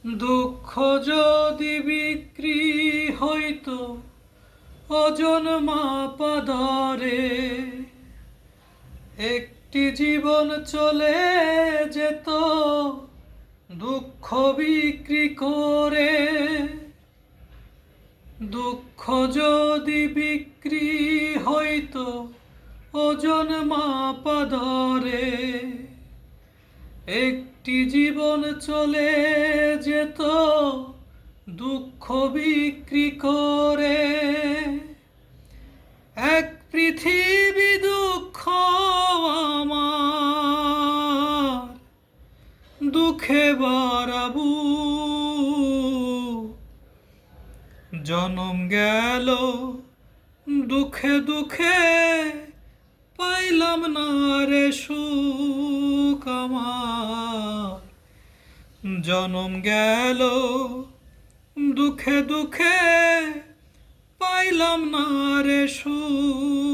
দুঃখ যদি বিক্রি হইতো ওজন মাপা দরে, একটি জীবন চলে যেত দুঃখ বিক্রি করে। দুঃখ যদি বিক্রি হইতো ওজন মাপা দরে, একটি জীবন চলে যেত দুঃখ বিক্রি করে। এক পৃথিবী দুঃখ আমার, দুঃখে বাড়াবু। জনম গেল দুঃখে দুঃখে, পাইলাম না রে সুখ আমার। জনম গেল দুঃখে দুঃখে, পাইলাম না রে সুখ।